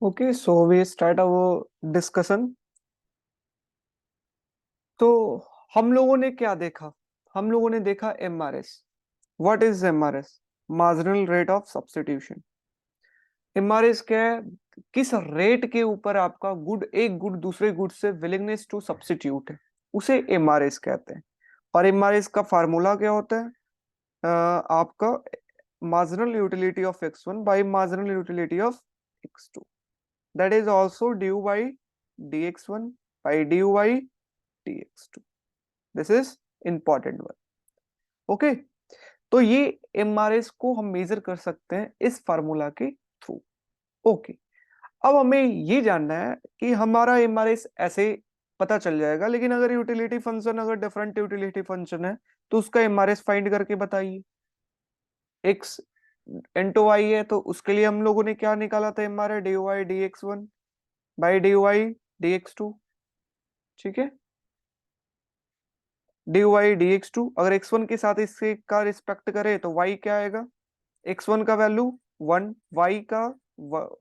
Okay, so we start our discussion. तो हम लोगों ने क्या देखा? हम लोगों ने देखा MRS. What is MRS? Marginal rate of substitution. MRS क्या है? किस रेट के ऊपर आपका गुड, एक गुड दूसरे गुड से विलिंगनेस टू सब्स्टिट्यूट है, उसे एमआरएस कहते हैं. और एमआरएस का फार्मूला क्या होता है? आपका marginal utility of x1 by marginal utility of x2, that is also du by dx1 by du by dx2. This is important one. Okay, तो ये एमआरएस को हम मेजर कर सकते हैं इस फार्मूला के थ्रू. ओके, अब हमें ये जानना है कि हमारा एमआरएस ऐसे पता चल जाएगा, लेकिन अगर यूटिलिटी फंक्शन, अगर डिफरेंट यूटिलिटी फंक्शन है तो उसका एमआरएस फाइंड करके बताइए. एक्स इंटू वाई है तो उसके लिए हम लोगों ने क्या निकाला था? MRS D Y D X one by D Y D X two. ठीक है, D Y D X two. अगर एक्स वन के साथ इसके का रिस्पेक्ट करे तो वाई क्या आएगा? एक्स वन का वैल्यू 1, वाई का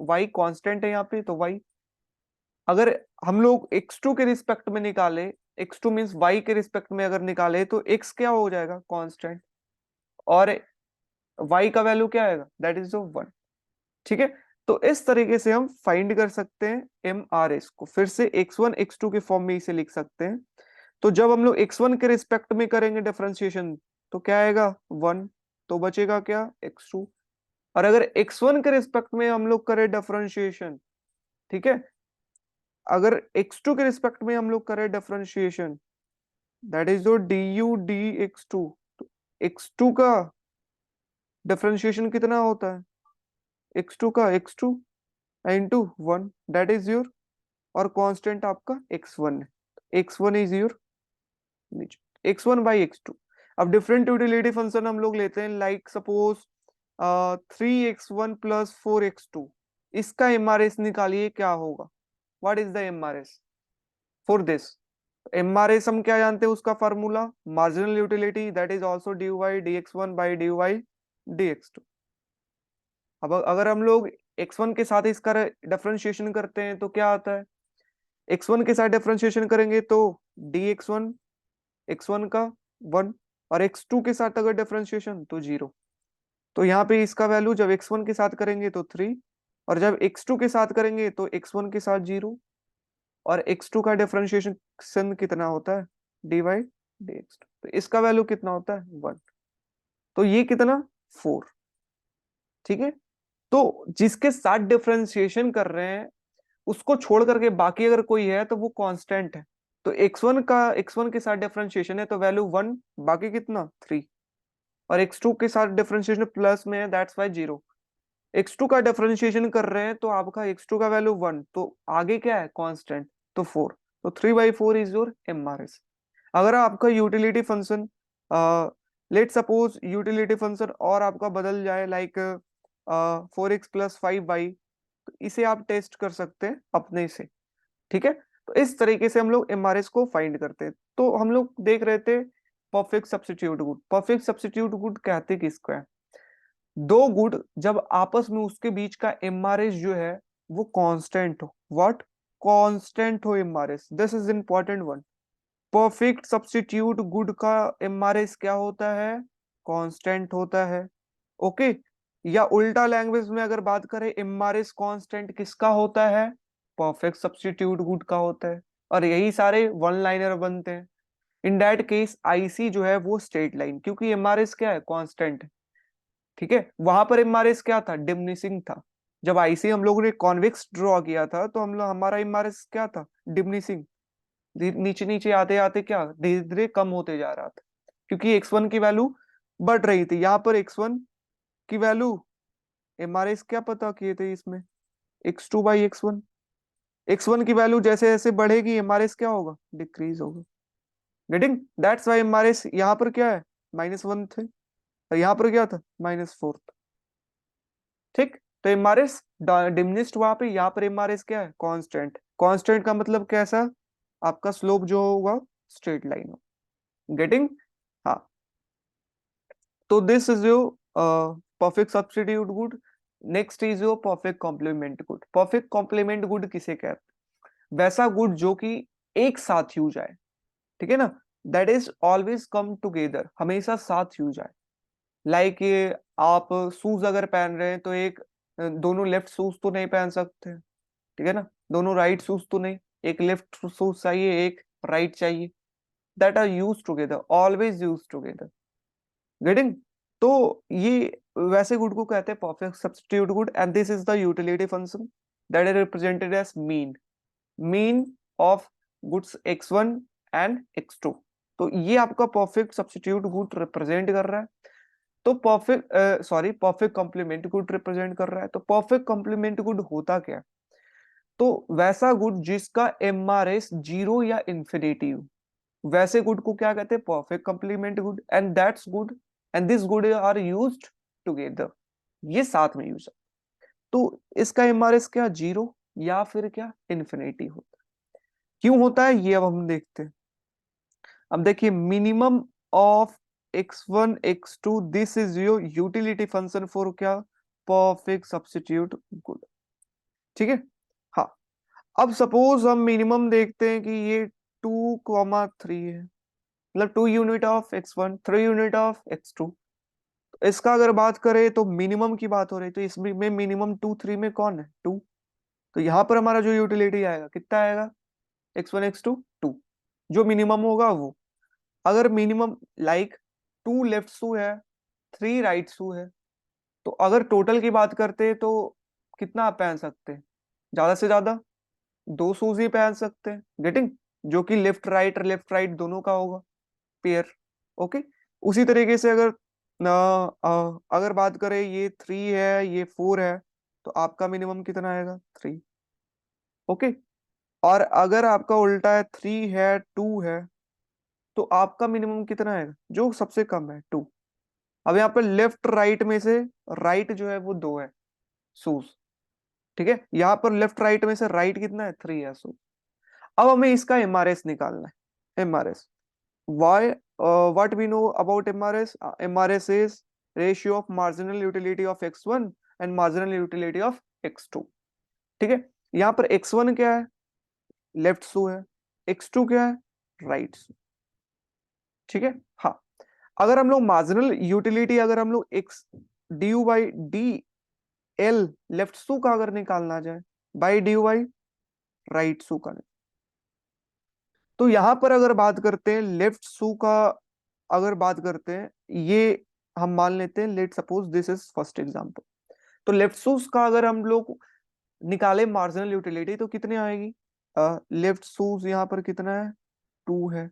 वाई कांस्टेंट है यहाँ पे तो वाई. अगर हम लोग एक्स टू के रिस्पेक्ट में निकाले, एक्स टू मीन्स वाई के रिस्पेक्ट में अगर निकाले तो एक्स क्या हो जाएगा? कांस्टेंट. और वाई का वैल्यू क्या आएगा? That is 1. ठीक है, तो इस तरीके से हम फाइंड कर सकते हैं एम आर एस को. फिर से एक्स वन एक्स टू के फॉर्म में इसे लिख सकते हैं. तो जब हम लोग x1 के रिस्पेक्ट में करेंगे डिफरेंशिएशन तो क्या आएगा? 1. तो बचेगा क्या? x2. और अगर x1 के रिस्पेक्ट में हम लोग करें डिफरेंशिएशन, ठीक है, अगर x2 के रिस्पेक्ट में हम लोग करें डिफरेंशिएशन, दैट इज जो du dx2, तो x2 का डिफरेंशिएशन कितना होता है? x2 का x2 into 1, that is your, और कांस्टेंट आपका x1 है. x1 is your x1 by x2. अब डिफरेंट यूटिलिटी फंक्शन हम लोग लेते हैं, like suppose 3x1 plus 4x2. इसका एमआरएस निकालिए, क्या होगा? What is the MRS for this? MRS हम क्या जानते हैं? उसका formula marginal utility, that is also dy dx1 by dy dx2. अब अगर हम लोग x1 के साथ इसका डिफरेंशिएशन करते हैं तो क्या आता है? x1 के साथ डिफरेंशिएशन करेंगे तो dx1, x1 का 1, और x2 के साथ अगर डिफरेंशिएशन तो 0. तो यहाँ पे इसका वैल्यू जब x1 के साथ करेंगे तो 3, और जब x2 के साथ करेंगे तो x1 के साथ 0, और x2 का डिफरेंशिएशन कितना होता है? dy dx2. तो इसका वैल्यू कितना होता है? 1. तो ये कितना? 4. ठीक है, तो जिसके साथ डिफरेंशिएशन कर रहे हैं उसको छोड़ करके बाकी अगर कोई है तो वो कांस्टेंट है. तो x1 के साथ डिफरेंशिएशन है तो वैल्यू 1, बाकी कितना? 3. और x2 के साथ डिफरेंशिएशन प्लस में है, दैट्स वाई 0. x2 का डिफरेंशिएशन कर रहे हैं तो आपका x2 का वैल्यू 1, तो आगे क्या है? कांस्टेंट, तो 4. तो 3/4 इज योर एमआरएस. अगर आपका utility function, let suppose utility function और आपका बदल जाए, लाइक 4x प्लस 5y, तो इसे आप टेस्ट कर सकते हैं अपने से. ठीक है, तो इस तरीके से हम लोग एमआरएस को फाइंड करते हैं. तो हम लोग देख रहे थे perfect substitute good. Perfect substitute good कहते किसको है? दो गुड जब आपस में उसके बीच का एमआरएस जो है वो कांस्टेंट हो. व्हाट? कांस्टेंट हो MRS. This is important one. Perfect substitute good का एमआरएस क्या होता है? कांस्टेंट होता है. ओके, या उल्टा लैंग्वेज में अगर बात करें, एमआरएस कांस्टेंट किसका होता है? परफेक्ट सब्स्टिट्यूट गुड का होता है. और यही सारे वन लाइनर बनते हैं. इन दैट केस आईसी जो है वो स्ट्रेट लाइन, क्योंकि एमआरएस क्या है? कांस्टेंट है. ठीक है, वहां पर एमआरएस क्या था? डिमिनिशिंग था. जब आईसी हम लोगों ने कॉन्वेक्स ड्रॉ किया था तो हम लोग, हमारा एमआरएस क्या था? डिमिनिशिंग. नीचे नीचे आते आते क्या धीरे धीरे कम होते जा रहा था, क्योंकि x1 की वैल्यू बढ़ रही थी. यहाँ पर x1 की वैल्यू, एमआरएस क्या पता किए थे इसमें? x2 by x1. x1 की वैल्यू जैसे जैसे बढ़ेगी एमआरएस क्या होगा? डिक्रीज होगा. गेटिंग? दैट्स वाई एमआरएस यहाँ पर क्या है? -1 थे, और यहाँ पर क्या था? -4. ठीक, तो एमआरएस डिमिनिश्ड वहां पे, यहाँ पर एमआरएस क्या है? कांस्टेंट. कांस्टेंट का मतलब कैसा? आपका स्लोप जो होगा स्ट्रेट लाइन हो. गेटिंग? हाँ, तो this is your perfect substitute good. Next is your perfect complement good. Perfect complement good किसे कहते हैं? वैसा गुड जो कि एक साथ यूज आए, ठीक है ना, that is always come together, हमेशा साथ यूज आए। लाइक ये आप शूज अगर पहन रहे हैं तो एक दोनों लेफ्ट शूज तो नहीं पहन सकते, ठीक है ना, दोनों राइट शूज तो नहीं, एक लेफ्ट शूज चाहिए एक राइट चाहिए, that are use together, always use together, getting? तो ये वैसे गुड को कहते हैं perfect substitute good, and this is the utility function that is represented as mean, mean of goods x1 and x2। तो ये आपका परफेक्ट सब्स्टिट्यूट गुड रिप्रेजेंट कर रहा है। तो परफेक्ट कॉम्प्लीमेंट गुड रिप्रेजेंट कर रहा है। तो परफेक्ट कॉम्प्लीमेंट गुड होता क्या? तो वैसा गुड जिसका एमआरएस जीरो या इंफिनिटी हो, वैसे गुड को क्या कहते हैं? Perfect complement good, and that's good and this good are used together, ये साथ में यूज। तो इसका एमआरएस क्या जीरो या फिर क्या इंफिनिटी होता है? क्यों होता है ये अब हम देखते हैं। अब देखिए minimum of x1 x2, this is your utility function for क्या? परफेक्ट सब्स्टिट्यूट गुड, ठीक है। हाँ, अब सपोज हम मिनिमम देखते हैं कि ये 2,3 है, मतलब 2 unit of x1 3 unit of x2। इसका अगर बात करें तो मिनिमम की बात हो रही है, तो इसमें मिनिमम 2 3 में कौन है? 2। तो यहां पर हमारा जो यूटिलिटी आएगा कितना आएगा? x1 x2 2, जो मिनिमम होगा वो। अगर मिनिमम लाइक 2 लेफ्ट शू है 3 राइट शू है, तो अगर टोटल की बात करते हैं तो कितना आप पहन सकते हैं? ज्यादा से ज्यादा 2 शूज ही पहन सकते हैं, गेटिंग? जो कि लेफ्ट राइट दोनों का होगा, पेयर। ओके, उसी तरीके से अगर अगर बात करें ये 3 है ये 4 है, तो आपका मिनिमम कितना आएगा? 3। ओके, और अगर आपका उल्टा है 3 है 2 है, तो आपका मिनिमम कितना आएगा? जो सबसे कम है 2। अब यहाँ पे लेफ्ट राइट में से राइट जो है वो 2 है शूज, ठीक है, यहाँ पर लेफ्ट राइट में से राइट कितना है? 3 है शूज। अब हमें इसका एमआरएस निकालना है। MRS, why what we know about MRS? MRS is ratio of marginal utility of x1 and marginal utility of x2, ठीक है। यहाँ पर x1 क्या है? लेफ्ट शू है। x2 क्या है? राइट शू, ठीक है। हाँ, अगर हम लोग मार्जिनल यूटिलिटी अगर हम लोग x D U by D L left shoe का अगर निकालना जाए by D U by right shoe का, तो यहां पर अगर बात करते हैं लेफ्ट शू का, अगर बात करते हैं ये हम मान लेते हैं, let suppose this is first example. तो लेफ्ट शूज का अगर हम लोग निकाले मार्जिनल यूटिलिटी तो कितनी आएगी? लेफ्ट शूज यहाँ पर कितना है? 2 है,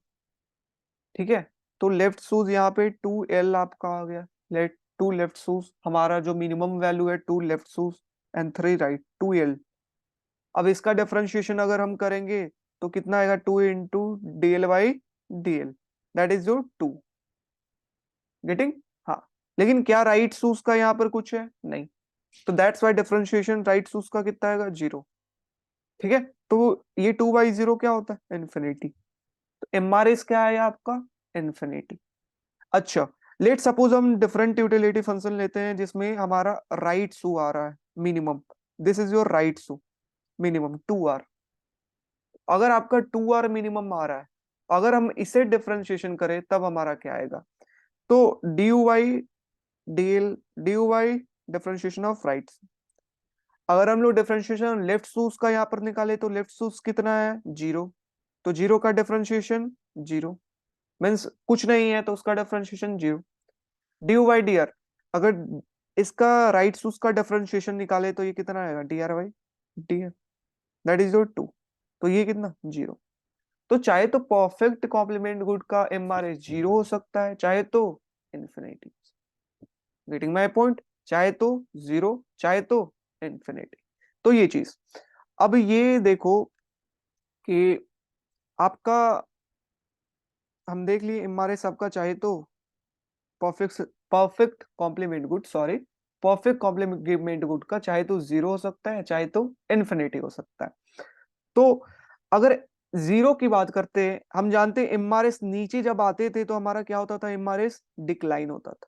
ठीक है। तो लेफ्ट शूज यहाँ पे 2L आपका आ गया। लेट 2 लेफ्ट शूज, हमारा जो मिनिमम वैल्यू है 2 left shoes and 3 right, 2L। अब इसका डिफरेंशिएशन अगर हम करेंगे तो कितना आएगा? 2 into D L by D L, that is your 2, getting? हाँ, लेकिन क्या राइट शूज का यहाँ पर कुछ है? नहीं, तो that's why differentiation right shoes का कितना आएगा? 0, ठीक है। तो ये 2/0 क्या होता है? इन्फिनिटी। तो एमआरएस क्या है आपका? इन्फिनिटी। अच्छा, लेट सपोज हम डिफरेंट यूटिलिटी फंक्शन लेते हैं जिसमें हमारा राइट शू आ रहा है minimum, this is your right shoe minimum 2R। अगर आपका 2R मिनिमम आ रहा है, अगर हम इसे डिफरेंशिएशन करें तब हमारा क्या आएगा? तो D U Y D L D U Y differentiation of right. अगर हम लोग डिफरेंशिएशन लेफ्ट शूज का यहाँ पर निकाले तो लेफ्ट शूज कितना है? 0। तो 0 का डिफरेंशिएशन 0 मीन्स कुछ नहीं है, तो उसका differentiation 0। D U by D R, अगर इसका राइट शूज का डिफरेंशिएशन निकाले तो ये कितना आएगा? D R by D R, that is your 2। तो ये कितना? 0। तो चाहे तो परफेक्ट कॉम्प्लीमेंट गुड का एमआरएस 0 हो सकता है, चाहे तो इन्फिनिटी, गेटिंग माय पॉइंट? चाहे तो 0 चाहे तो इन्फिनिटी। तो ये चीज, अब ये देखो कि आपका, हम देख लिए एमआरएस आपका चाहे तो perfect complement good, sorry, perfect complement good का चाहे तो 0 हो सकता है चाहे तो इन्फिनिटी हो सकता है। तो अगर 0 की बात करते हैं, हम जानते हैं एमआरएस नीचे जब आते थे तो हमारा क्या होता था? एमआरएस डिक्लाइन होता था,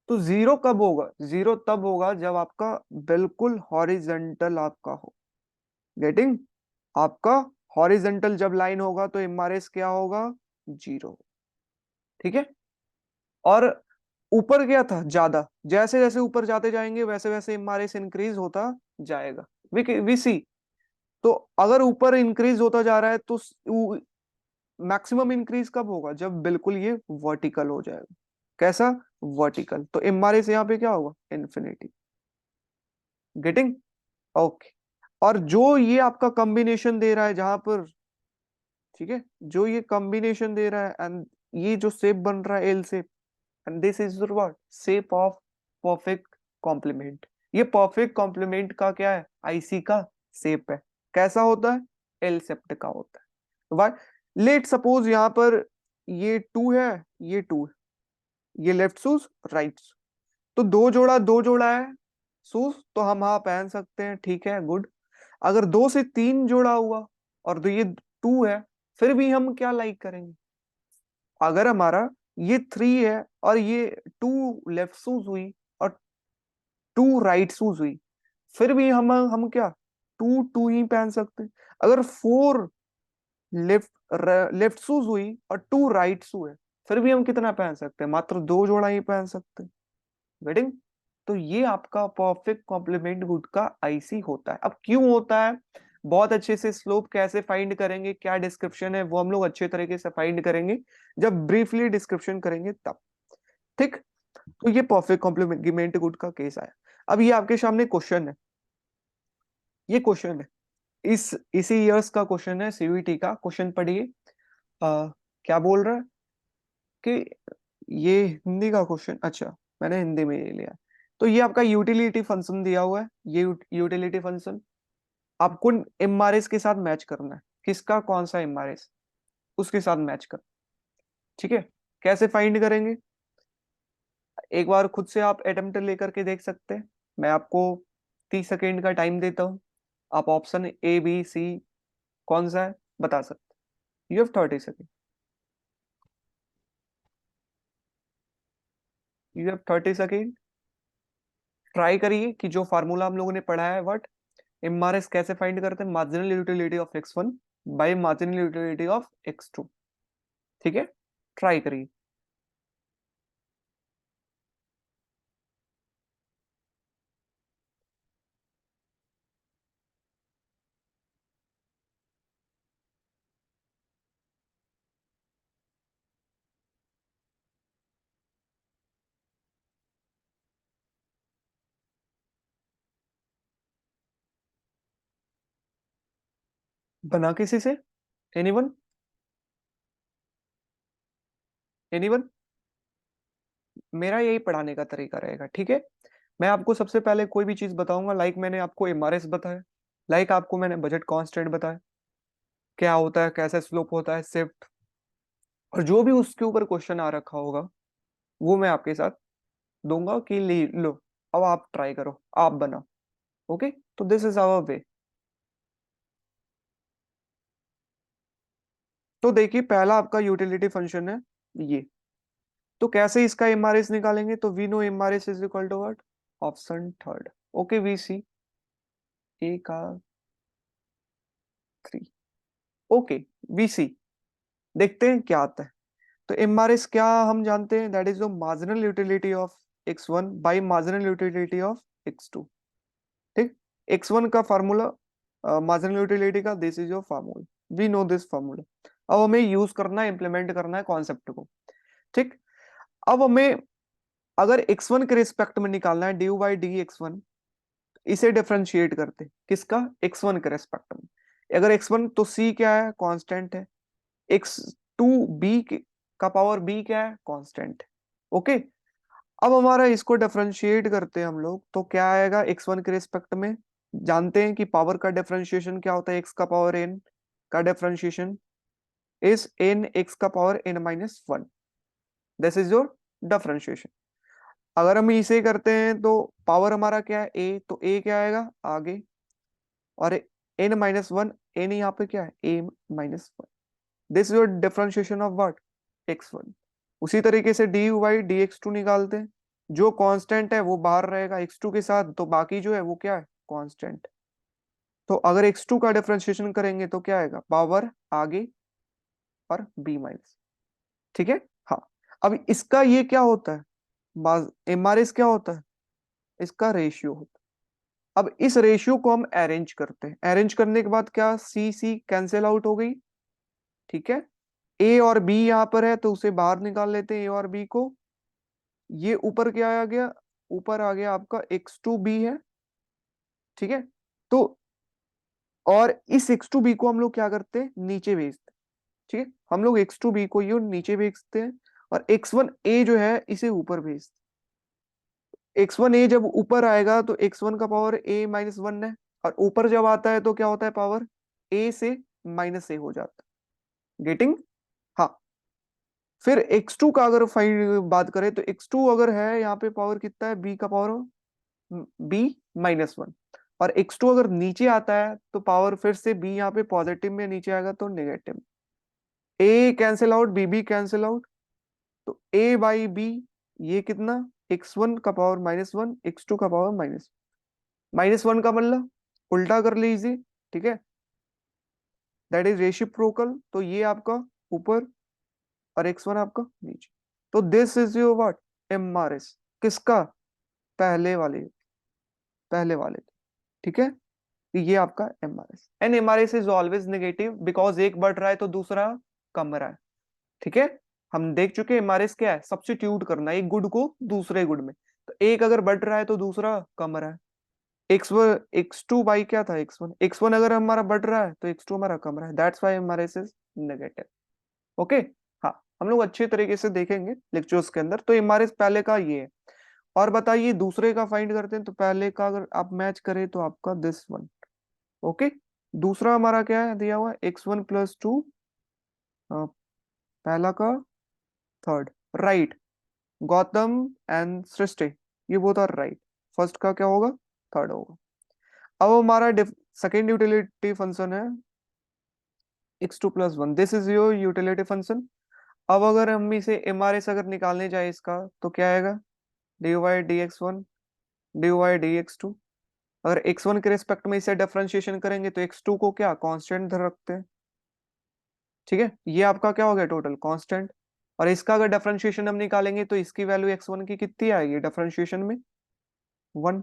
तो जीरो कब होगा? जीरो तब होगा जब आपका बिल्कुल हॉरिजेंटल आपका हो। गेटिंग? आपका हॉरिजेंटल जब लाइन होगा तो एमआरएस क्या होगा? जीरो। ठीक है। और ऊपर क्या था? ज्यादा, जैसे जैसे ऊपर जाते जाएंगे वैसे वैसे एमआरएस इंक्रीज होता जाएगा। वी सी। तो अगर ऊपर इंक्रीज होता जा रहा है तो मैक्सिमम इंक्रीज कब होगा? जब बिल्कुल ये वर्टिकल हो जाएगा। कैसा? वर्टिकल। तो एमआरएस यहाँ पे क्या होगा? इन्फिनिटी। गेटिंग? ओके। और जो ये आपका कॉम्बिनेशन दे रहा है जहां पर, ठीक है, जो ये कॉम्बिनेशन दे रहा है एंड ये जो शेप बन रहा है L shape, and this is what? Shape of perfect complement. ये परफेक्ट कॉम्प्लीमेंट का क्या है? आईसी का शेप है। कैसा होता है? एल शेप्ड का होता है। वाई? लेट सपोज यहाँ पर ये टू है, ये टू है, ये लेफ्ट शूज राइट। तो दो जोड़ा है शूज, तो हम हाँ पहन सकते हैं, ठीक है, गुड। अगर दो से तीन जोड़ा हुआ और तो ये टू है, फिर भी हम क्या लाइक करेंगे? अगर हमारा ये थ्री है और ये टू लेफ्ट शूज हुई और टू राइट शूज हुई, फिर भी हम क्या? टू टू ही पहन सकते हैं। अगर फोर लेफ्ट लेफ्ट शूज हुई और टू राइट शू है, फिर भी हम कितना पहन सकते हैं? मात्र दो जोड़ा ही पहन सकते हैं। वेडिंग? तो ये आपका परफेक्ट कॉम्प्लीमेंट गुड का आईसी होता है। अब क्यों होता है? बहुत अच्छे से स्लोप कैसे फाइंड करेंगे, क्या डिस्क्रिप्शन है, वो हम लोग अच्छे तरीके से फाइंड करेंगे जब ब्रीफली डिस्क्रिप्शन करेंगे तब। ठीक। तो ये परफेक्ट कॉम्प्लीमेंट गुड का केस आया। अब ये आपके सामने क्वेश्चन है, ये क्वेश्चन है, इसी ईयर्स का क्वेश्चन है, सीवीटी का क्वेश्चन पढ़िए। क्या बोल रहा है कि ये हिंदी का क्वेश्चन, अच्छा मैंने हिंदी में ये लिया। तो ये आपका यूटिलिटी फंक्शन दिया हुआ है, ये यूटिलिटी फंक्शन आपको एमआरएस के साथ मैच करना है। किसका? कौन सा एमआरएस? उसके साथ मैच कर। ठीक है। कैसे फाइंड करेंगे? एक बार खुद से आप अटेम्प्ट लेकर के देख सकते हैं। मैं आपको 30 सेकेंड का टाइम देता हूँ। आप ऑप्शन ए बी सी कौन सा है बता सकते। You have 30 second. You have 30 second. Try करिए कि जो फार्मूला हम लोगों ने पढ़ा है, व्हाट एमआरएस कैसे फाइंड करते हैं? Marginal utility of x1 by marginal utility of x2। ठीक है, ट्राई करिए। बना किसी से? एनीवन? एनीवन? मेरा यही पढ़ाने का तरीका रहेगा। ठीक है। मैं आपको सबसे पहले कोई भी चीज बताऊंगा, लाइक मैंने आपको एमआरएस बताया, लाइक आपको मैंने बजट कांस्टेंट बताया, क्या होता है, कैसा स्लोप होता है, शिफ्ट, और जो भी उसके ऊपर क्वेश्चन आ रखा होगा वो मैं आपके साथ दूंगा कि लो अब आप ट्राई करो, आप बनाओ। ओके। तो दिस इज आवर वे। तो देखिए पहला आपका यूटिलिटी फंक्शन है ये। तो कैसे इसका एमआरएस निकालेंगे? तो we know MRS is equal to what? Option third. Okay, we see A का थ्री। ओके, वी सी। देखते हैं क्या आता है। तो एमआरएस क्या हम जानते हैं? That is the marginal utility of x1 by marginal utility of x2। ठीक। x1 का फार्मूला, मार्जिनल यूटिलिटी का, this is your formula. We know this formula. अब हमें यूज करना है, इंप्लीमेंट करना है कॉन्सेप्ट को। ठीक। अब हमें अगर x1 के रिस्पेक्ट में निकालना है डी बाई डी x1, इसे डिफरेंशिएट करते हैं किसका? x1 के रेस्पेक्ट में। अगर x1 तो c क्या है? कांस्टेंट है। x2 b का पावर b क्या है? कांस्टेंट है। ओके। अब हमारा इसको डिफरेंशिएट करते हैं हम लोग, तो क्या आएगा x1 के रिस्पेक्ट में? जानते हैं कि पावर का डिफरेंशिएशन क्या होता है? x का पावर n का डिफरेंशिएशन इज n x का power n minus one. This is your differentiation. अगर हम इसे करते हैं तो पावर हमारा क्या है? a, तो a क्या आएगा आगे, और n माइनस वन, n यहाँ पे क्या है? a minus one. This is your differentiation of what? x1। उसी तरीके से D Y D X two निकालते हैं। जो कांस्टेंट है वो बाहर रहेगा x2 के साथ, तो बाकी जो है वो क्या है, कांस्टेंट। तो अगर x2 का डिफरेंशिएशन करेंगे तो क्या आएगा, पावर आगे और b माइनस। ठीक है। हाँ, अब इसका ये क्या होता है, एमआरएस क्या होता है, इसका रेशियो होता है। अब इस रेशियो को हम अरेंज करते हैं, अरेंज करने के बाद क्या, सी सी कैंसिल आउट हो गई। ठीक है, ए और बी यहां पर है तो उसे बाहर निकाल लेते हैं, ए और बी को। ये ऊपर क्या आ गया, ऊपर आ गया आपका x2b है। ठीक है, तो और इस x2b को हम लोग क्या करते हैं, नीचे भेजते हैं। ठीक है, हम लोग x2b को ये नीचे भेजते हैं, और x1a जो है इसे ऊपर भेजते हैं। x1a जब ऊपर आएगा तो x1 का पावर a-1 है, और ऊपर जब आता है तो क्या होता है, पावर a से -a हो जाता है। गेटिंग। हाँ, फिर x2 का अगर फाइंड बात करें तो x2 अगर है यहाँ पे पावर कितना है, b का पावर b-1, और x2 अगर नीचे आता है तो पावर फिर से b यहाँ पे पॉजिटिव में, नीचे आएगा तो negative. a cancel out, b cancel out, तो a बाई b, ये कितना, x1 का पावर -1, x2 का पावर -1 का मतलब उल्टा कर लीजिए। ठीक है, दैट इज रेसिप्रोकल, तो ये आपका ऊपर और x1 आपका नीचे। तो this is your what, MRS, किसका, पहले वाले, पहले वाले। ठीक है, ये आपका MRS, and MRS is always negative because एक बढ़ रहा है तो दूसरा कम रहा है। ठीक है, हम देख चुके हैं एमआरएस क्या है, सब्स्टिट्यूट करना एक गुड को दूसरे गुड में। तो एक अगर बढ़ रहा है तो दूसरा कम रहा है। x2 बाई क्या था, x1 अगर हमारा बढ़ रहा है तो x2 हमारा कम रहा है, that's why MRS is negative. Okay. हाँ, हम लोग अच्छे तरीके से देखेंगे लेक्चर्स के अंदर। तो एमआरएस पहले का ये है, और बताइए दूसरे का फाइंड करते हैं। तो पहले का अगर आप मैच करें तो आपका दिस वन। ओके, दूसरा हमारा क्या है दिया हुआ, x1 + 2, पहला का थर्ड, राइट, गौतम एंड सृष्टि, ये बोथ आर राइट। फर्स्ट का क्या होगा, थर्ड होगा। अब हमारा सेकेंड यूटिलिटी फंक्शन है x2 + 1, this is your utility function. अब अगर हम इसे एमआरएस अगर निकालने जाए इसका तो क्या आएगा, dy/dx1 dy/dx2। अगर x1 के रिस्पेक्ट में इसे डिफरेंशिएशन करेंगे तो x2 को क्या कांस्टेंट धर रखते हैं। ठीक है, ये आपका क्या हो गया, टोटल कांस्टेंट। और इसका अगर डिफरेंशिएशन हम निकालेंगे तो इसकी वैल्यू x1 की कितनी आएगी डिफरेंशिएशन में, 1,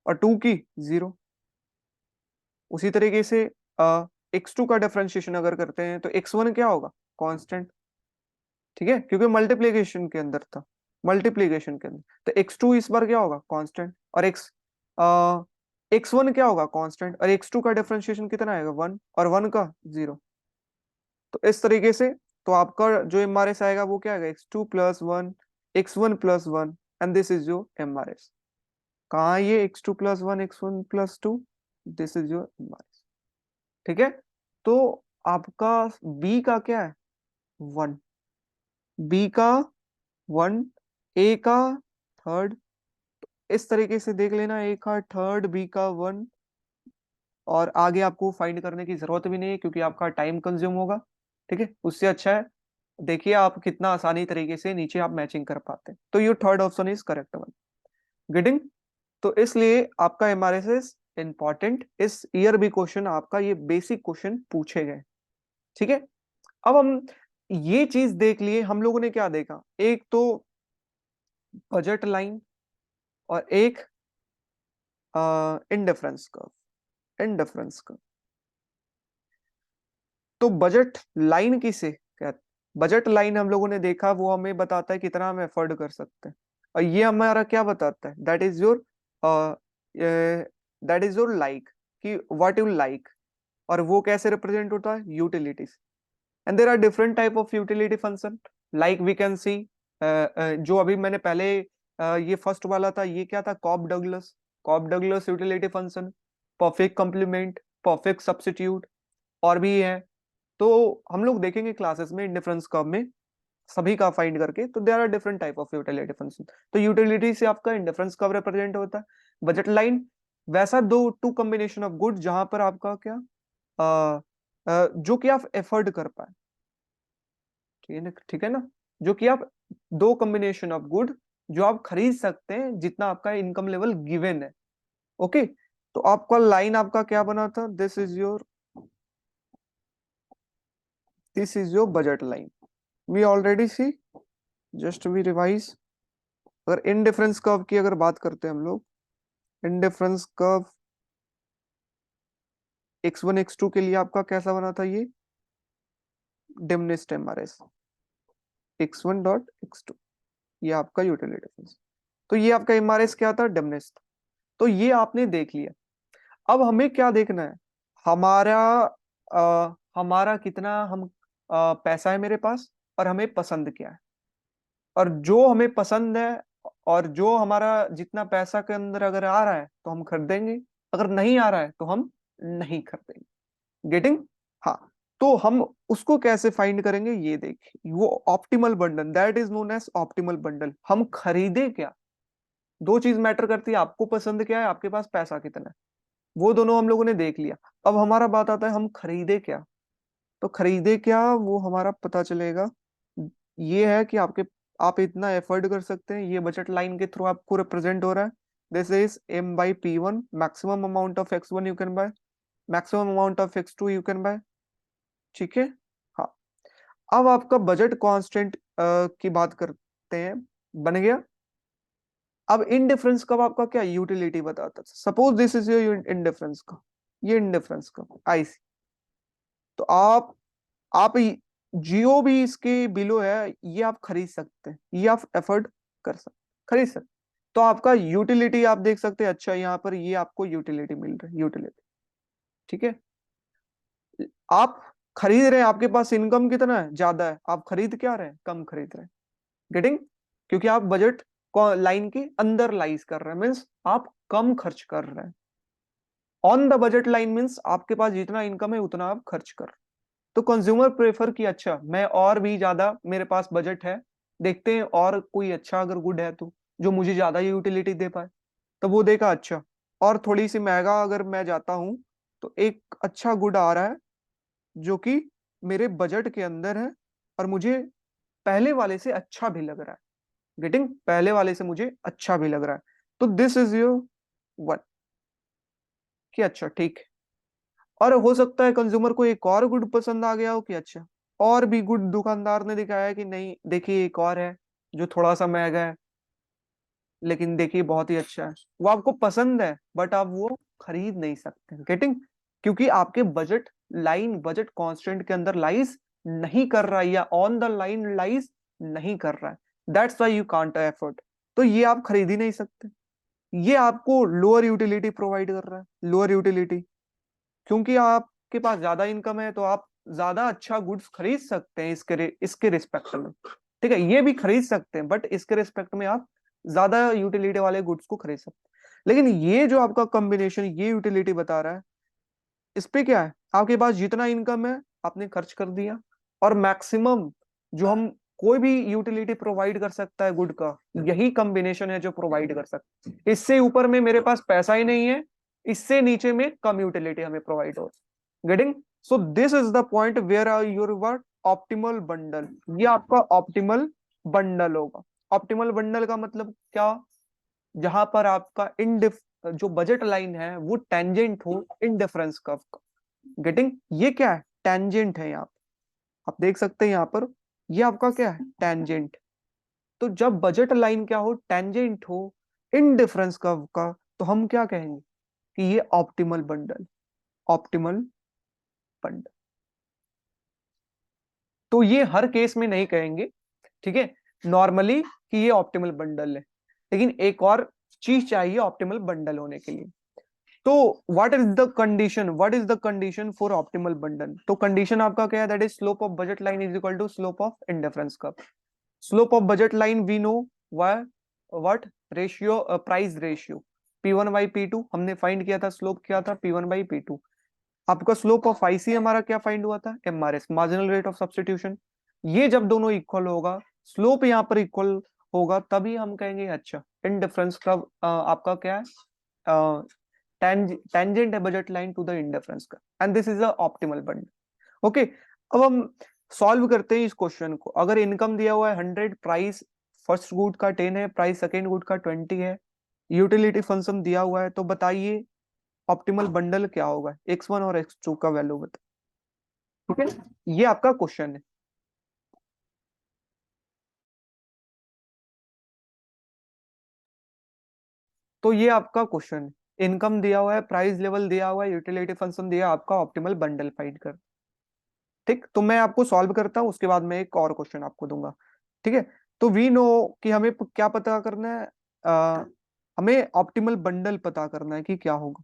और 2 की 0। उसी तरीके से x2 का डिफरेंशिएशन अगर करते हैं तो x1 क्या होगा, कांस्टेंट। ठीक है, क्योंकि मल्टीप्लीकेशन के अंदर था, मल्टीप्लीकेशन के अंदर, तो x2 इस बार क्या होगा, कांस्टेंट, और x1 क्या होगा, कांस्टेंट, और x2 का डिफरेंशिएशन कितना आएगा, 1, और 1 का 0। तो इस तरीके से तो आपका जो एमआरएस आएगा वो क्या आएगा, x2 + 1 x1 + 1, and this is your MRS. कहाँ है ये x2 + 1 x1 + 2, this is your MRS. ठीक है, तो आपका बी का क्या है, 1, बी का 1, ए का थर्ड, इस तरीके से देख लेना, ए का थर्ड, बी का 1, और आगे आपको फाइंड करने की जरूरत भी नहीं है क्योंकि आपका टाइम कंज्यूम होगा। ठीक है, उससे अच्छा है देखिए आप कितना आसानी तरीके से नीचे आप मैचिंग कर पाते हैं। तो ये third option is correct one. Getting. तो इसलिए आपका एमआरएस इंपॉर्टेंट, इस ईयर भी क्वेश्चन आपका ये बेसिक क्वेश्चन पूछे गए। ठीक है, अब हम ये चीज देख लिए, हम लोगों ने क्या देखा, एक तो बजट लाइन और एक इंडिफरेंस कर्व, इंडिफरेंस कर्व। तो बजट लाइन किसे कहते, बजट लाइन हम लोगों ने देखा वो हमें बताता है कितना हम एफोर्ड कर सकते हैं, और ये हमारा क्या बताता है, दैट इज योर लाइक, कि व्हाट यू लाइक। और वो कैसे रिप्रेजेंट होता है, utilities. And there are different type of utility function, like we can see, जो अभी मैंने पहले ये फर्स्ट वाला था, ये क्या था, Cobb Douglas, Cobb Douglas utility function, perfect complement, perfect substitute, और भी है। तो हम लोग देखेंगे क्लासेस में इंडिफरेंस कर्व में सभी का फाइंड करके। तो there are different type of utility function. तो यूटिलिटी से आपका इंडिफरेंस कर्व रिप्रेजेंट होता है, बजट लाइन वैसा दो टू कॉम्बिनेशन ऑफ गुड जहां पर आपका क्या, जो कि आप एफर्ड कर पाए। ठीक है ना, ठीक है ना, जो कि आप दो कॉम्बिनेशन ऑफ गुड जो आप खरीद सकते हैं जितना आपका इनकम लेवल गिवन है। ओके, तो आपका लाइन आपका क्या बना था, this is your budget line. We already see, just we revise. अगर इनडिफरेंस कर्व की अगर बात करते हैं हम लोग, इनडिफरेंस कर्व x1 x2 के लिए आपका कैसा बना था, ये डिमनेस्ट एमआरएस x1.x2, ये आपका यूटिलिटी डिफरेंस। तो ये आपका एमआरएस क्या था, डिमनेस्ट। तो ये आपने देख लिया। अब हमें क्या देखना है, हमारा हमारा कितना हम पैसा है मेरे पास, और हमें पसंद क्या है, और जो हमें पसंद है और जो हमारा जितना पैसा के अंदर अगर आ रहा है तो हम खरीदेंगे, अगर नहीं आ रहा है तो हम नहीं खरीदेंगे। गेटिंग? हाँ। तो हम उसको कैसे फाइंड करेंगे, ये देखिए, वो optimal bundle, that is known as optimal bundle. हम खरीदे क्या, दो चीज मैटर करती है, आपको पसंद क्या है, आपके पास पैसा कितना है, वो दोनों हम लोगों ने देख लिया। अब हमारा बात आता है हम खरीदे क्या। तो खरीदे क्या वो हमारा पता चलेगा, ये है कि आप इतना एफर्ट कर सकते हैं, ये बजट लाइन के थ्रू आपको रिप्रेजेंट हो रहा है। This is M/P1, maximum amount of x1 you can buy, maximum amount of x2 you can buy. ठीक है। हाँ, अब आपका बजट कांस्टेंट की बात करते हैं, बन गया। अब इनडिफरेंस कब आपका क्या यूटिलिटी बताता है, suppose this is your indifference का, ये इनडिफरेंस का आईसी। तो आप जियो भी इसके बिलो है, ये आप खरीद सकते हैं, ये आप एफर्ड कर सकते, खरीद सकते। तो आपका यूटिलिटी आप देख सकते हैं, अच्छा यहाँ पर ये आपको यूटिलिटी मिल रही है, यूटिलिटी। ठीक है, आप खरीद रहे हैं, आपके पास इनकम कितना है, ज्यादा है, आप खरीद क्या रहे हैं, कम खरीद रहे हैं। गेटिंग? क्योंकि आप बजट लाइन के अंदर लाइज कर रहे हैं, मीन्स आप कम खर्च कर रहे हैं। On the budget line means आपके पास जितना इनकम है उतना आप खर्च कर रहे हैं। तो कंज्यूमर प्रेफर किया, अच्छा मैं और भी ज्यादा, मेरे पास बजट है, देखते हैं और कोई अच्छा अगर गुड है तो जो मुझे ज्यादा यूटिलिटी दे पाए। तो वो देखा, अच्छा और थोड़ी सी महंगा अगर मैं जाता हूं तो एक अच्छा गुड आ रहा है जो कि मेरे बजट के अंदर है और मुझे पहले वाले से अच्छा भी लग रहा है। गेटिंग? पहले वाले से मुझे अच्छा भी लग रहा है। तो दिस इज योर वन, कि अच्छा ठीक है। और हो सकता है कंज्यूमर को एक और गुड पसंद आ गया हो कि अच्छा और भी गुड दुकानदार ने दिखाया है कि नहीं देखिए एक और है जो थोड़ा सा महंगा है लेकिन देखिए बहुत ही अच्छा है, वो आपको पसंद है बट आप वो खरीद नहीं सकते। गेटिंग? क्योंकि आपके बजट लाइन, बजट कांस्टेंट के अंदर लाइज नहीं कर रहा है, या ऑन द लाइन लाइज नहीं कर रहा है, that's why you can't afford. तो ये आप खरीद ही नहीं सकते। ये आपको लोअर यूटिलिटी प्रोवाइड कर रहा है, लोअर यूटिलिटी। क्योंकि आपके पास ज्यादा इनकम है तो आप ज्यादा अच्छा गुड्स खरीद सकते हैं इसके रिस्पेक्ट में। ठीक है, ये भी खरीद सकते हैं बट इसके रिस्पेक्ट में आप ज्यादा यूटिलिटी वाले गुड्स को खरीद सकते हैं। लेकिन ये जो आपका कॉम्बिनेशन ये यूटिलिटी बता रहा है, इस पे क्या है, आपके पास जितना इनकम है आपने खर्च कर दिया, और मैक्सिमम जो हम कोई भी यूटिलिटी प्रोवाइड कर सकता है गुड का, यही कॉम्बिनेशन है जो प्रोवाइड कर सकता है। इससे ऊपर में मेरे पास पैसा ही नहीं है, इससे नीचे में कम यूटिलिटी हमें प्रोवाइड हो। Getting? So this is the point where are your what, optimal bundle. ये आपका ऑप्टिमल बंडल होगा। ऑप्टिमल बंडल का मतलब क्या, जहां पर आपका इनडिफ जो बजट लाइन है वो टेंजेंट हो इनडिफरेंस कर्व का। गेटिंग? ये क्या है, टेंजेंट है। यहाँ आप देख सकते हैं, यहाँ पर ये आपका क्या है, टेंजेंट। तो जब बजट लाइन क्या हो, टेंजेंट हो इनडिफरेंस कर्व का, तो हम क्या कहेंगे कि ये ऑप्टिमल बंडल, ऑप्टिमल बंडल। तो ये हर केस में नहीं कहेंगे, ठीक है, नॉर्मली कि ये ऑप्टिमल बंडल है, लेकिन एक और चीज चाहिए ऑप्टिमल बंडल होने के लिए। तो what is the condition for optimal bundle? तो कंडीशन आपका क्या है, that is slope of budget line is equal to slope of indifference curve. Slope of budget line we know what ratio, price ratio P1/P2 हमने find किया था, slope क्या था P1/P2। आपका स्लोप ऑफ आईसी हमारा क्या फाइंड हुआ था, MRS, marginal rate of substitution. ये जब दोनों इक्वल होगा, स्लोप यहाँ पर इक्वल होगा, तभी हम कहेंगे अच्छा इनडिफरेंस का आपका क्या है, टेंजेंट है budget line to the indifference का, and this is a optimal bundle. Okay, अब हम सॉल्व करते हैं इस क्वेश्चन को। अगर इनकम दिया हुआ है 100, प्राइस फर्स्ट गुड का 10 है, प्राइस सेकेंड गुड का 20 है, यूटिलिटी फंक्शन दिया हुआ है, तो बताइए ऑप्टिमल बंडल क्या होगा, x1 और x2 का वैल्यू बताइए। ठीक है, ये आपका क्वेश्चन है। तो ये आपका क्वेश्चन है, इनकम दिया हुआ है, प्राइस लेवल दिया हुआ है, यूटिलिटी फंक्शन दिया, आपका ऑप्टिमल बंडल फाइंड कर। ठीक, तो मैं आपको सॉल्व करता हूं, उसके बाद मैं एक और क्वेश्चन आपको दूंगा। ठीक है, तो वी नो कि हमें क्या पता करना है, हमें ऑप्टिमल बंडल पता करना है कि क्या होगा।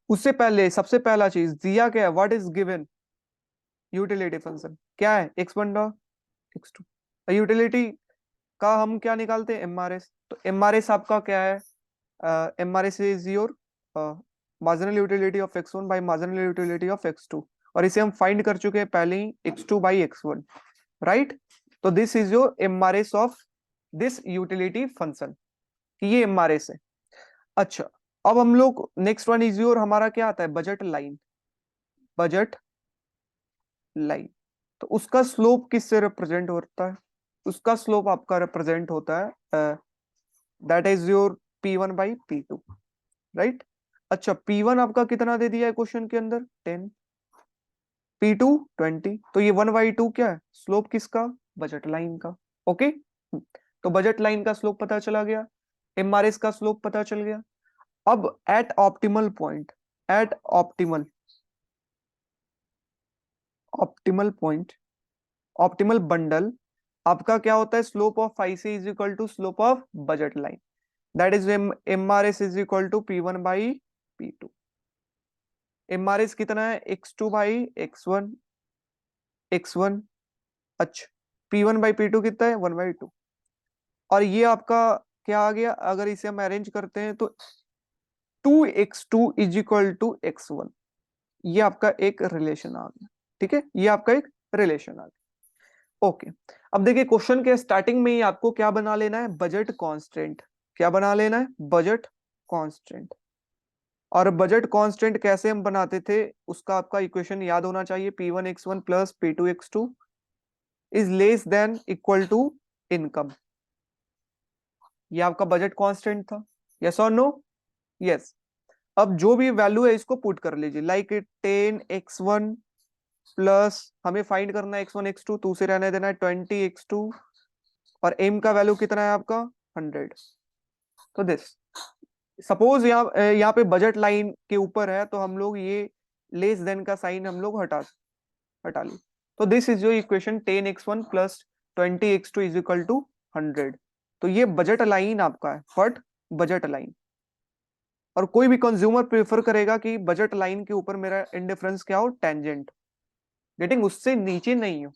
उससे पहले सबसे पहला चीज दिया क्या है, what is given, utility function क्या है, x1 x2। यूटिलिटी का हम क्या निकालते हैं, एमआरएस। तो एमआरएस आपका क्या है, MRS is your marginal utility of x1 by marginal utility of x2, और इसे हम फाइंड कर चुके हैं पहले ही, x2 बाई x1, राइट। तो this is your MRS of this utility function, ये एमआरएस है। अच्छा, अब हम लोग नेक्स्ट वन इज योर, हमारा क्या आता है, बजट लाइन। बजट लाइन, तो उसका स्लोप किससे रिप्रेजेंट होता है, उसका स्लोप आपका रिप्रेजेंट होता है, that is your P1 by P2, right. अच्छा, P1 आपका कितना दे दिया है क्वेश्चन के अंदर, 10, P2 20, तो ये 1/2 क्या है, स्लोप किसका, बजट लाइन का। ओके, तो बजट लाइन का स्लोप पता चला गया, एमआरएस का स्लोप पता चल गया। अब at optimal point, at optimal, optimal point, optimal bundle, आपका क्या होता है, slope of phi C is equal to slope of budget line, that is MRS is equal to P1 by P2। MRS कितना है, x2 बाई x1, x1। अच्छा, P1 by P2 कितना है, 1/2। और ये आपका क्या आ गया, अगर इसे हम अरेंज करते हैं तो 2x2 is equal to x1, ये आपका एक रिलेशन आ गया। ठीक है, ये आपका एक रिलेशन आ गया। ओके, अब देखिए क्वेश्चन के स्टार्टिंग में ही आपको क्या बना लेना है, बजट कांस्टेंट। क्या बना लेना है, बजट कांस्टेंट। और बजट कांस्टेंट कैसे हम बनाते थे, उसका आपका इक्वेशन याद होना चाहिए, P1x1 plus P2x2 is less than equal to income. ये आपका बजट कांस्टेंट था, यस और नो, यस। अब जो भी वैल्यू है इसको पुट कर लीजिए, लाइक 10x1 प्लस, हमें फाइंड करना है x1 x2, तो उसे रहने देना है 20x2, और m का वैल्यू कितना है आपका 100। तो दिस, सपोज यहाँ पे बजट लाइन के ऊपर है, तो हम लोग ये लेस देन का साइन हम लोग हटा ली। तो this is your equation, 10x1 plus 20x2 is equal to 100। तो ये बजट लाइन आपका है, बट बजट लाइन। और कोई भी कंज्यूमर प्रेफर करेगा कि बजट लाइन के ऊपर मेरा इंडिफरेंस क्या हो, टेंजेंट, गेटिंग, उससे नीचे नहीं हो।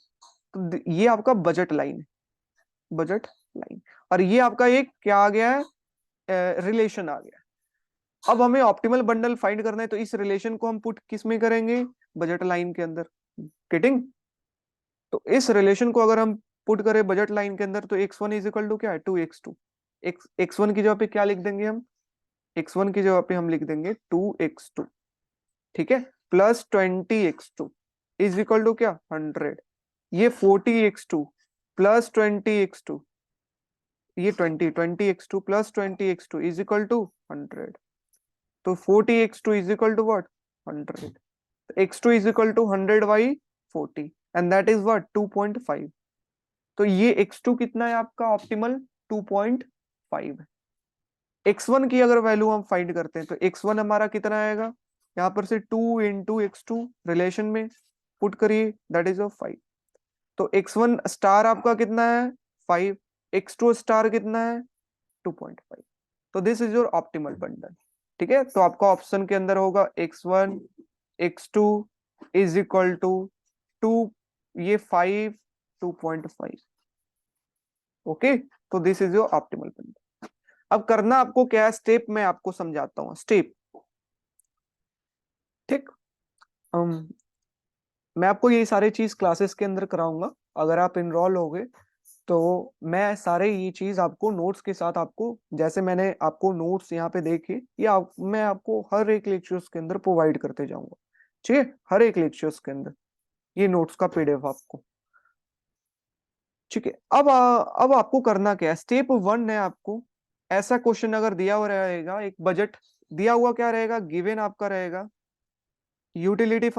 तो ये आपका बजट लाइन है, बजट लाइन। और ये आपका एक क्या आ गया है, रिलेशन आ गया। अब हमें ऑप्टिमल बंडल फाइंड करना है, तो इस रिलेशन को हम पुट किस में करेंगे, बजट लाइन के अंदर, गेटिंग। तो इस रिलेशन को अगर हम पुट करें बजट लाइन के अंदर, तो x1 इज इक्वल टू क्या है, 2x2। x1 की जगह पे क्या लिख देंगे हम, x1 की जगह पे हम लिख देंगे 2x2, ठीक है, plus 20x2 is equal to क्या, 100। ये 40x2 प्लस 20x2, ये 20x2 plus 20x2 is equal to 100। तो 40x2 is equal to what, 100। x2 is equal to 100 by 40, and that is what, 2.5। तो ये x2 कितना है आपका ऑप्टिमल, 2.5 है। x1 की अगर वैल्यू हम फाइंड करते हैं, तो x1 हमारा कितना आएगा, यहाँ पर से 2 इंटू x2 रिलेशन में पुट करिए, दैट इज ऑफ 5। तो x1 स्टार आपका कितना है, 5, x2 स्टार कितना है, 2.5। तो this is your optimal bundle. ठीक है, तो आपका ऑप्शन के अंदर होगा x1 x2 is equal to 2, ये 5, 2.5। ओके, तो this is your optimal bundle. अब करना आपको क्या है, स्टेप मैं आपको समझाता हूँ, स्टेप। ठीक, मैं आपको ये सारी चीज क्लासेस के अंदर कराऊंगा, अगर आप इनरोल हो गए तो मैं सारे ये चीज आपको नोट्स के साथ, आपको जैसे मैंने आपको नोट्स यहाँ पे देखे, ये मैं आपको हर एक लेक्चर्स के अंदर प्रोवाइड करते जाऊंगा। ठीक है, हर एक लेक्चर्स के अंदर ये नोट्स का PDF आपको ठीक है। अब आपको करना क्या है, स्टेप 1 है आपको, ऐसा क्वेश्चन अगर दिया हुआ रहेगा, एक बजट दिया हुआ क्या रहेगा, गिवन आपका रहेगा utility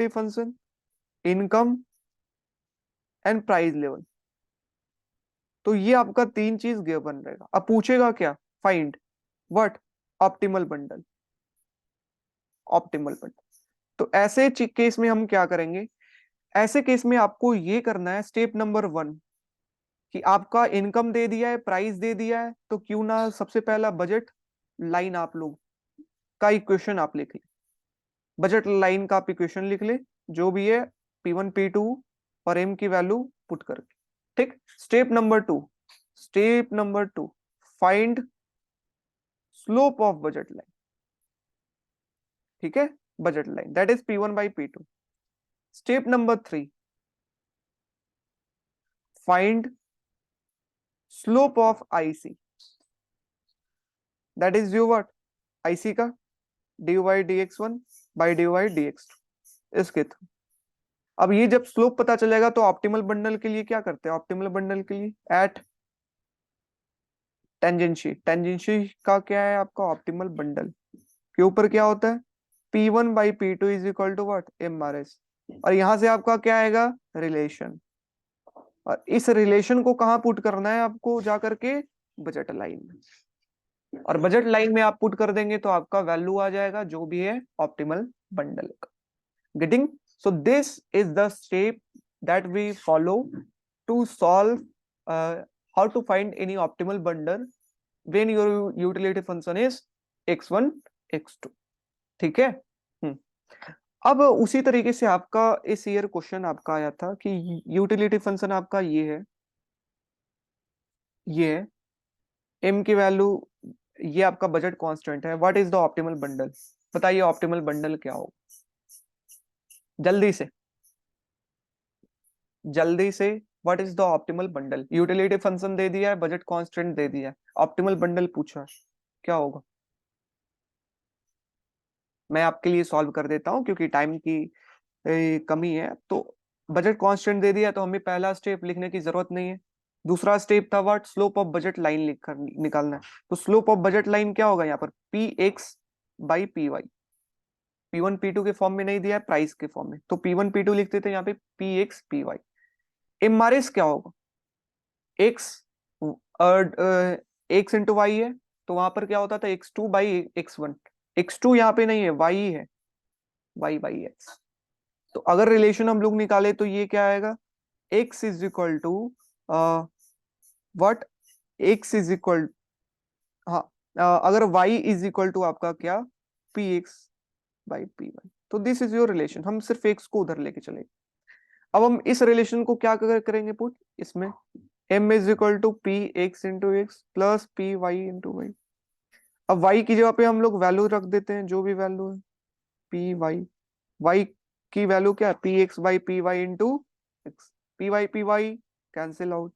function, income and price level. तो ये आपका तीन चीज गिवन रहेगा। अब पूछेगा क्या, find what, optimal bundle, optimal bundle. तो ऐसे केस में हम क्या करेंगे, ऐसे केस में आपको ये करना है स्टेप नंबर 1 कि आपका इनकम दे दिया है, प्राइस दे दिया है, तो क्यों ना सबसे पहला बजट लाइन आप लोग का इक्वेशन आप लिख ले, बजट लाइन का आप इक्वेशन लिख ले, जो भी है P1 P2 और M की वैल्यू पुट करके। ठीक। Step number 2 find slope of budget line. ठीक है, budget line that is P1/P2। Step number 3 find slope of IC, that is you what, IC का dy/dx1/dy/dx2 इसके थ्रू। अब ये जब स्लोप पता चलेगा तो ऑप्टिमल बंडल के लिए क्या करते हैं, ऑप्टिमल बंडल के लिए एट टेंजेंसी का क्या है आपका ऑप्टिमल बंडल के ऊपर क्या होता है, P1/P2 is equal to what, MRS। और यहां से आपका क्या आएगा, रिलेशन। और इस रिलेशन को कहां पुट करना है आपको, जा करके बजट लाइन में। और बजट लाइन में आप पुट कर देंगे तो आपका वैल्यू आ जाएगा जो भी है ऑप्टिमल बंडल का। Getting? So this is the step that we follow to solve how to find any optimal bundle when your utility function is x1 x2। ठीक है। अब उसी तरीके से आपका इस ईयर क्वेश्चन आपका आया था कि यूटिलिटी फंक्शन आपका ये है m की वैल्यू, ये आपका बजट कांस्टेंट है, what is the optimal bundle. बताइए ऑप्टिमल बंडल क्या होगा, जल्दी से जल्दी से। What is the optimal bundle, utility function दे दिया है, बजट कांस्टेंट दे दिया है, ऑप्टिमल बंडल पूछा है, क्या होगा। मैं आपके लिए सॉल्व कर देता हूं क्योंकि टाइम की कमी है। तो बजट कांस्टेंट दे दिया तो हमें पहला स्टेप लिखने की जरूरत नहीं है। दूसरा स्टेप था what, slope of budget line लिख कर निकालना है। तो स्लोप ऑफ बजट लाइन क्या होगा यहाँ पर, Px/Py। P1 P2 के फॉर्म में नहीं दिया है, प्राइस के फॉर्म में, तो P1 P2 लिखते थे यहाँ पे Px/Py। MRS क्या होगा, x x इंटू वाई है, तो वहां पर क्या होता था x2/x1। x2 यहाँ पे नहीं है, y है, y/x। तो अगर रिलेशन हम लोग निकाले तो ये क्या आएगा, x is equal to what, x is equal, हाँ, अगर y इज इक्वल टू आपका क्या, Px/Py। तो दिस इज योर रिलेशन, हम सिर्फ x को उधर लेके चले। अब हम इस रिलेशन को क्या करेंगे पुट, इसमें m is equal to Px into x plus Py into y. अब y की जगह पे हम लोग वैल्यू रख देते हैं, जो भी वैल्यू है Py, y की वैल्यू क्या है, Px/Py into x, Py cancel out,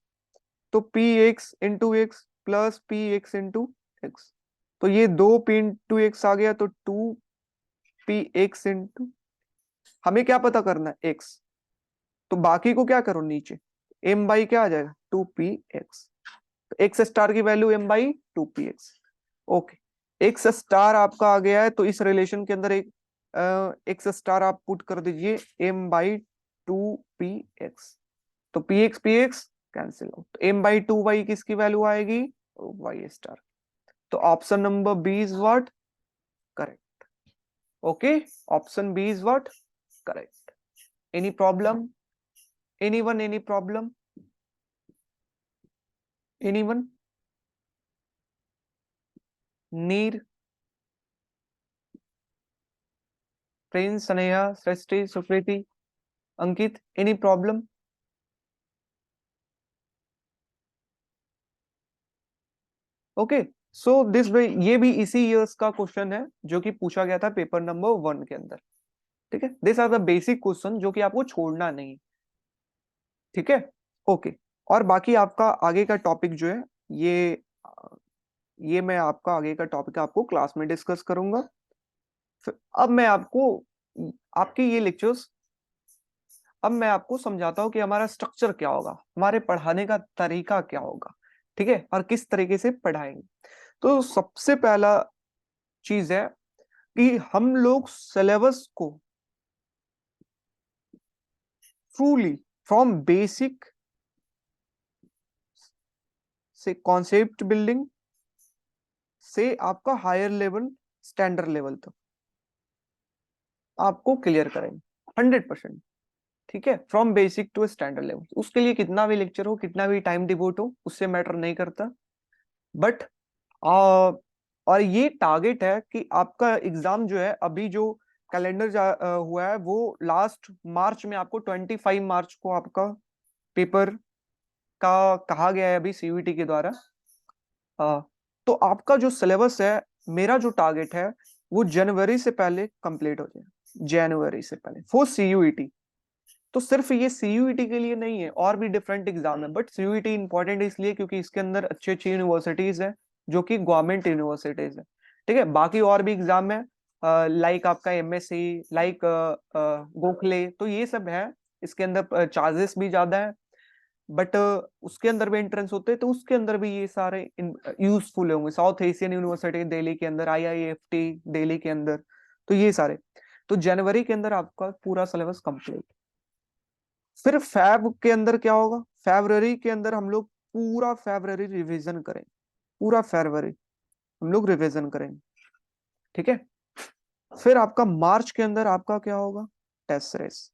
तो Px into x plus Px into x. तो ये 2 P इंटू एक्स आ गया, तो 2Px इंटू, हमें क्या पता करना है, x। तो बाकी को क्या करो नीचे, m बाई क्या आ जाएगा, 2Px। तो एक्स स्टार की value m/2Px। Okay, x star आपका आ गया है, तो इस रिलेशन के अंदर एक एक्स स्टार आप पुट कर दीजिए m/2Px। तो Px कैंसिल आउट, तो m/2y किसकी वैल्यू आएगी, y स्टार। तो option number B is what, correct. Okay, option B is what, correct. Any problem, any problem, anyone, Neer, Prince, Sneha, Srishti, Sukriti, Ankit, any problem. Okay, so this way, ये भी इसी years का question है जो कि पूछा गया था पेपर नंबर 1 के अंदर। ठीक है, this are the basic question जो कि आपको छोड़ना नहीं। ठीक है, ओके। और बाकी आपका आगे का टॉपिक जो है, ये ये मैं आपका आगे का टॉपिक आपको क्लास में डिस्कस करूंगा। अब मैं आपको आपके ये लेक्चर्स अब मैं आपको समझाता हूँ कि हमारा स्ट्रक्चर क्या होगा, हमारे पढ़ाने का तरीका क्या होगा, ठीक है, और किस तरीके से पढ़ाएंगे। तो सबसे पहला चीज है कि हम लोग सिलेबस को ट्रूली फ्रॉम बेसिक से कॉन्सेप्ट बिल्डिंग से आपका हायर लेवल स्टैंडर्ड लेवल तक आपको क्लियर करेंगे 100%। ठीक है, from basic to standard level. उसके लिए कितना भी लेक्चर हो, कितना भी टाइम डिवोट हो, उससे मैटर नहीं करता। बट और ये टारगेट है कि आपका एग्जाम जो है, अभी जो कैलेंडर हुआ है वो लास्ट मार्च में, आपको 25 मार्च को आपका पेपर का कहा गया है अभी सीयूईटी के द्वारा। तो आपका जो सिलेबस है, मेरा जो टारगेट है वो जनवरी से पहले कंप्लीट हो जाए, जनवरी से पहले फॉर सीयूईटी। तो सिर्फ ये सीयूईटी के लिए नहीं है, और भी डिफरेंट एग्जाम है, बट सीयूईटी इंपॉर्टेंट इसलिए क्योंकि इसके अंदर अच्छी अच्छी यूनिवर्सिटीज है जो कि गवर्नमेंट यूनिवर्सिटीज है। ठीक है, बाकी और भी एग्जाम है लाइक आपका एमएससी, लाइक गोखले, तो ये सब है। इसके अंदर चार्जेस भी ज्यादा है, बट उसके अंदर भी एंट्रेंस होते हैं, तो उसके अंदर भी ये सारे यूजफुल होंगे। साउथ एशियन यूनिवर्सिटी दिल्ली के अंदर, आईआईएफटी दिल्ली के अंदर, तो ये सारे। तो जनवरी के अंदर आपका पूरा सिलेबस कंप्लीट। फिर फैब के अंदर क्या होगा, फरवरी के अंदर हम लोग पूरा फरवरी रिवीजन करेंगे, पूरा फरवरी हम लोग रिवीजन करेंगे। ठीक है, फिर आपका मार्च के अंदर आपका क्या होगा, टेस्ट सीरीज।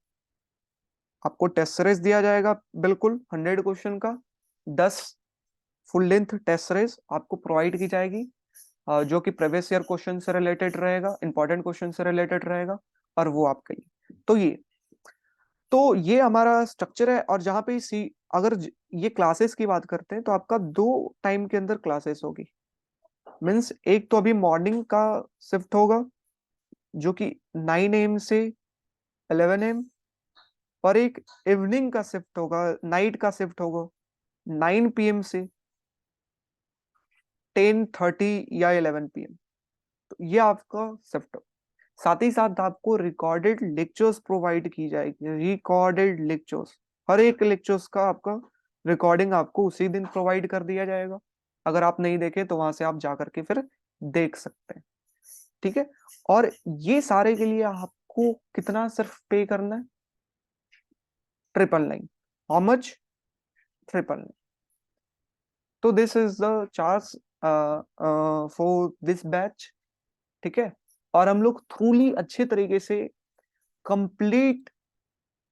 आपको टेस्ट सीरीज दिया जाएगा, बिल्कुल 100 क्वेश्चन का, 10 फुल लेंथ टेस्ट सीरीज आपको प्रोवाइड की जाएगी, जो कि प्रीवियस ईयर क्वेश्चन से रिलेटेड रहेगा, इंपॉर्टेंट क्वेश्चन से रिलेटेड रहेगा, और वो आपके लिए। तो ये हमारा स्ट्रक्चर है। और जहां पे अगर ये क्लासेस की बात करते हैं तो आपका 2 टाइम के अंदर क्लासेस होगी। मीन्स एक तो अभी मॉर्निंग का शिफ्ट होगा जो कि 9 AM से 11 AM, और एक इवनिंग का शिफ्ट होगा, नाइट का शिफ्ट होगा 9 PM से 10:30 या 11 PM। तो ये आपका शिफ्ट। साथ ही साथ आपको रिकॉर्डेड लेक्चर्स प्रोवाइड की जाएगी, रिकॉर्डेड लेक्चर्स। हर एक लेक्चर्स का आपका रिकॉर्डिंग आपको उसी दिन प्रोवाइड कर दिया जाएगा। अगर आप नहीं देखे तो वहां से आप जा करके फिर देख सकते हैं। ठीक है, और ये सारे के लिए आपको कितना सिर्फ पे करना है, 999। How much, 999। तो this is the charge for this batch. ठीक है, और हम लोग थ्रूली अच्छे तरीके से कंप्लीट,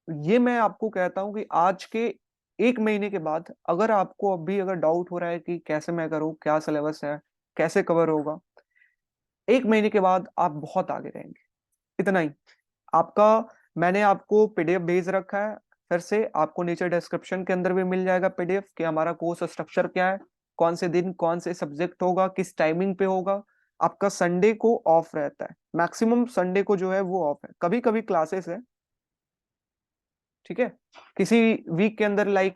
ये मैं आपको कहता हूं कि आज के 1 महीने के बाद अगर आपको अभी अगर डाउट हो रहा है कि कैसे मैं करूं, क्या सिलेबस है, कैसे कवर होगा, 1 महीने के बाद आप बहुत आगे रहेंगे। इतना ही आपका, मैंने आपको पीडीएफ भेज रखा है। फिर से आपको नीचे डिस्क्रिप्शन के अंदर भी मिल जाएगा पीडीएफ कि हमारा कोर्स स्ट्रक्चर क्या है, कौन से दिन कौन से सब्जेक्ट होगा, किस टाइमिंग पे होगा। आपका संडे को ऑफ रहता है, मैक्सिमम संडे को जो है वो ऑफ है, कभी कभी क्लासेस है। ठीक है, किसी वीक के अंदर लाइक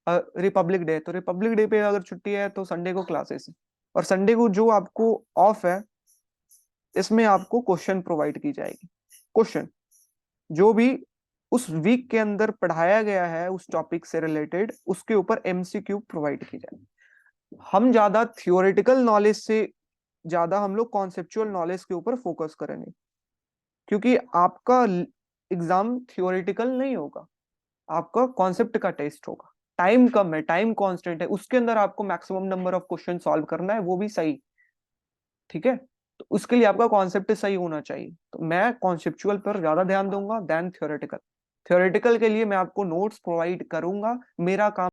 रिपब्लिक डे, तो रिपब्लिक डे पे अगर छुट्टी है तो संडे को क्लासेस है। और संडे को जो आपको ऑफ है, इसमें आपको क्वेश्चन प्रोवाइड की जाएगी। क्वेश्चन जो भी उस वीक के अंदर पढ़ाया गया है उस टॉपिक से रिलेटेड, उसके ऊपर एमसीक्यू प्रोवाइड की जाएगी। हम ज्यादा थियोरेटिकल नॉलेज से ज्यादा हम लोग कॉन्सेप्चुअल नॉलेज के ऊपर फोकस करेंगे, क्योंकि आपका एग्जाम थियोरेटिकल नहीं होगा, आपका कॉन्सेप्ट का टेस्ट होगा। टाइम कम है, टाइम कांस्टेंट है, उसके अंदर आपको maximum number of question solve करना है, वो भी सही। ठीक है, तो उसके लिए आपका कॉन्सेप्ट सही होना चाहिए। तो मैं कॉन्सेप्चुअल पर ज्यादा ध्यान दूंगा देन थ्योरेटिकल। थ्योरेटिकल के लिए मैं आपको नोट्स प्रोवाइड करूंगा, मेरा काम